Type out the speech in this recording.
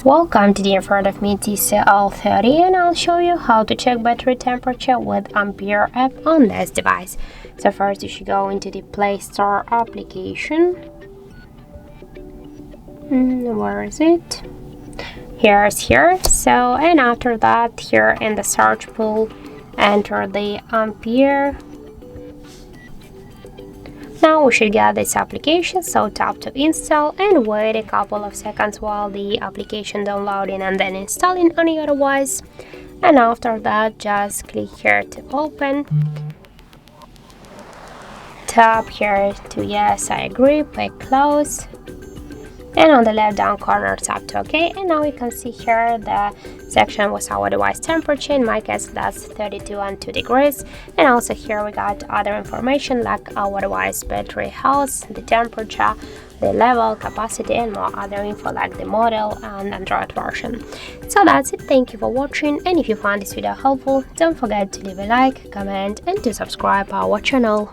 Welcome to the in front of me TCL 30, and I'll show you how to check battery temperature with Aphere app on this device. So first you should go into the Play Store application. Where is it? Here's here. So, and after that, here in the search pool, enter the Aphere. Now we should get this application, so tap to install and wait a couple of seconds while the application downloading and then installing on your device. And after that, just click here to open. Tap here to yes, I agree, click close. And on the left down corner, tap to OK. And now you can see here the section with our device temperature. In my case, that's 32.2 degrees. And also here we got other information like our device battery health, the temperature, the level, capacity, and more other info like the model and Android version. So that's it. Thank you for watching. And if you found this video helpful, don't forget to leave a like, comment, and to subscribe our channel.